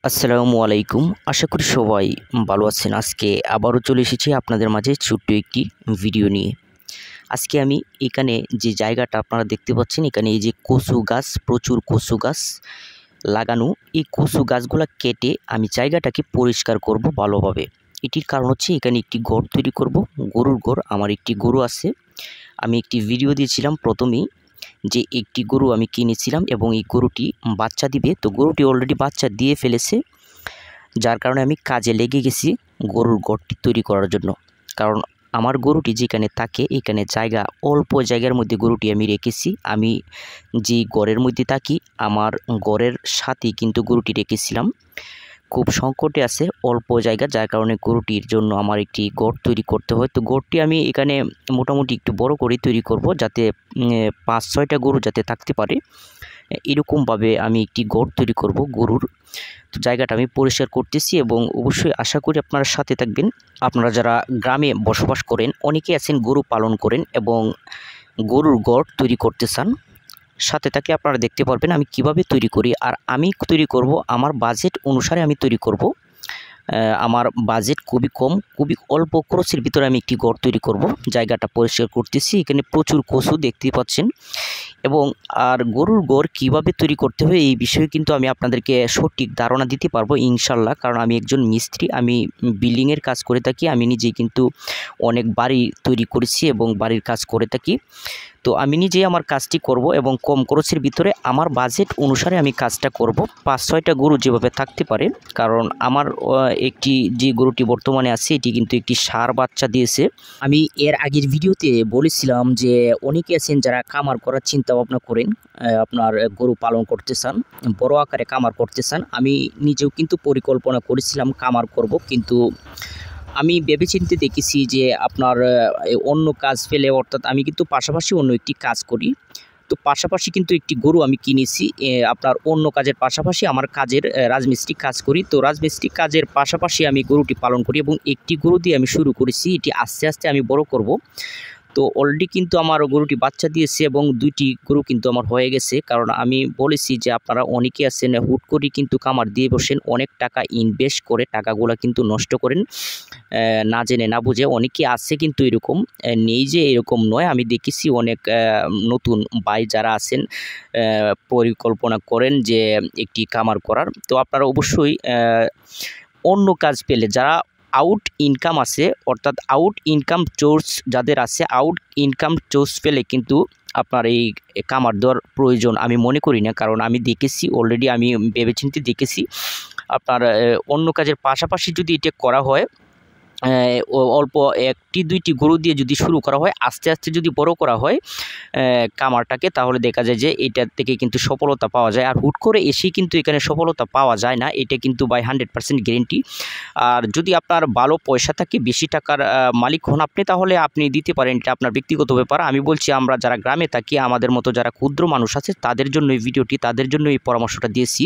আসসালামু আলাইকুম। আশা করি সবাই ভালো আছেন। আজকে আবারও চলে এসেছি আপনাদের মাঝে ছোট্ট একটি ভিডিও নিয়ে। আজকে আমি এখানে যে জায়গাটা আপনারা দেখতে পাচ্ছেন, এখানে এই যে কচু গাছ, প্রচুর কচু গাছ লাগানো। এই কচু গাছগুলা কেটে আমি জায়গাটাকে পরিষ্কার করব ভালোভাবে। এটির কারণ হচ্ছে এখানে একটি ঘর তৈরি করব, গরুর ঘর। আমার একটি গরু আছে। আমি একটি ভিডিও দিয়েছিলাম প্রথমেই যে একটি গরু আমি কিনেছিলাম এবং এই গরুটি বাচ্চা দিবে। তো গরুটি অলরেডি বাচ্চা দিয়ে ফেলেছে, যার কারণে আমি কাজে লেগে গেছি গরুর ঘরটি তৈরি করার জন্য। কারণ আমার গরুটি যেখানে থাকে এখানে জায়গা, অল্প জায়গার মধ্যে গরুটি আমি রেখেছি। আমি যে ঘরের মধ্যে থাকি আমার ঘরের সাথেই কিন্তু গরুটি রেখেছিলাম। খুব সংকটে আছে, অল্প জায়গা, যার কারণে গরুটির জন্য আমার একটি ঘর তৈরি করতে হয়। তো ঘরটি আমি এখানে মোটামুটি একটু বড় করে তৈরি করব, যাতে 5-6টা গরু যাতে থাকতে পারে। এরকমভাবে আমি একটি ঘর তৈরি করব গরুর। তো জায়গাটা আমি পরিষ্কার করতেছি এবং অবশ্যই আশা করি আপনারা সাথে থাকবেন। আপনারা যারা গ্রামে বসবাস করেন, অনেকেই আছেন গরু পালন করেন এবং গরুর ঘর তৈরি করতে চান, সাথে থাকলে আপনারা দেখতে পারবেন আমি কিভাবে তৈরি করি। আর আমি তৈরি করব আমার বাজেট অনুসারে আমি তৈরি করব। আমার বাজেট খুবই কম, খুবই অল্প খরচের ভিতরে আমি একটি ঘর তৈরি করব। জায়গাটা পরিষ্কার করতেছি, এখানে প্রচুর কচু দেখতে পাচ্ছেন। এবং আর গরুর ঘর কীভাবে তৈরি করতে হয় এই বিষয়ে কিন্তু আমি আপনাদেরকে সঠিক ধারণা দিতে পারবো ইনশাল্লাহ। কারণ আমি একজন মিস্ত্রি, আমি বিল্ডিংয়ের কাজ করে থাকি। আমি নিজেই কিন্তু অনেক বাড়ি তৈরি করেছি এবং বাড়ির কাজ করে থাকি। তো আমি নিজেই আমার কাজটি করব এবং কম খরচের ভিতরে আমার বাজেট অনুসারে আমি কাজটা করব। 5-6টা গরু যেভাবে থাকতে পারে, কারণ আমার একটি যে গরুটি বর্তমানে আছে এটি কিন্তু একটি ষাঁড় বাচ্চা দিয়েছে। আমি এর আগের ভিডিওতে বলেছিলাম যে অনেকে আছেন যারা কামার করার চিন্তা ভাবনা করেন, আপনার গরু পালন করতে চান, বড় আকারে কামার করতে চান। আমি নিজেও কিন্তু পরিকল্পনা করেছিলাম কামার করব, কিন্তু আমি ভেবেচিন্তে দেখেছি যে আপনার অন্য কাজ ফেলে, অর্থাৎ আমি কিন্তু পাশাপাশি অন্য একটি কাজ করি। তো পাশাপাশি কিন্তু একটি গরু আমি কিনেছি, আপনার অন্য কাজের পাশাপাশি আমার কাজের রাজমিস্ত্রি কাজ করি। তো রাজমিস্ত্রি কাজের পাশাপাশি আমি গরুটি পালন করি এবং একটি গরু দিয়ে আমি শুরু করেছি, এটি আস্তে আস্তে আমি বড় করব। তো অলরেডি কিন্তু আমার গরুটি বাচ্চা দিয়েছে এবং 2টি গরু কিন্তু আমার হয়ে গেছে। কারণ আমি বলেছি যে আপনারা অনেকে আছেন হুট করে কিন্তু কামার দিয়ে বসেন, অনেক টাকা ইনভেস্ট করে টাকাগুলো কিন্তু নষ্ট করেন না জেনে না বুঝে। অনেকে আছে কিন্তু এরকম, নেই যে এরকম নয়। আমি দেখেছি অনেক নতুন ভাই যারা আছেন পরিকল্পনা করেন যে একটি কামার করার। তো আপনারা অবশ্যই অন্য কাজ পেলে, যারা আউট ইনকাম আছে, অর্থাৎ আউট ইনকাম সোর্স যাদের আছে, আউট ইনকাম সোর্স পেলে কিন্তু আপনার এই কামার দেওয়ার প্রয়োজন আমি মনে করি না। কারণ আমি দেখেছি অলরেডি, আমি ভেবেচিন্তে দেখেছি আপনার অন্য কাজের পাশাপাশি যদি এটা করা হয়, অল্প 1-2টি গরু দিয়ে যদি শুরু করা হয়, আস্তে আস্তে যদি বড় করা হয় কামারটাকে, তাহলে দেখা যায় যে এটার থেকে কিন্তু সফলতা পাওয়া যায়। আর হুট করে এসেই কিন্তু এখানে সফলতা পাওয়া যায় না, এটা কিন্তু বাই 100% গ্যারেন্টি। আর যদি আপনার ভালো পয়সা থাকে, বেশি টাকার মালিক হন আপনি, তাহলে আপনি দিতে পারেন, এটা আপনার ব্যক্তিগত ব্যাপার। আমি বলছি আমরা যারা গ্রামে থাকি, আমাদের মতো যারা ক্ষুদ্র মানুষ আছে, তাদের জন্য এই ভিডিওটি, তাদের জন্য এই পরামর্শটা দিয়েছি।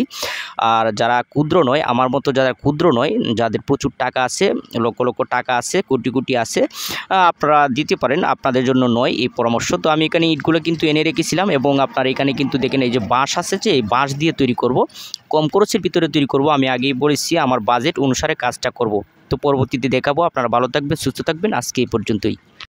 আর যারা ক্ষুদ্র নয়, আমার মতো যারা ক্ষুদ্র নয়, যাদের প্রচুর টাকা আছে, লক্ষ লক্ষ টাকা আছে, কোটি কোটি আছে, আপনারা দিতে পারেন, আপনাদের জন্য নয় এই পরামর্শ। তো আমি এখানে ইটগুলো কিন্তু এনে রেখেছিলাম এবং আপনার এখানে কিন্তু দেখেন এই যে বাঁশ আছে, যে এই বাঁশ দিয়ে তৈরি করব, কম খরচের ভিতরে তৈরি করব। আমি আগেই বলেছি আমার বাজেট অনুসারে কাজটা করব। তো পরবর্তীতে দেখাবো। আপনারা ভালো থাকবেন, সুস্থ থাকবেন। আজকে এই পর্যন্তই।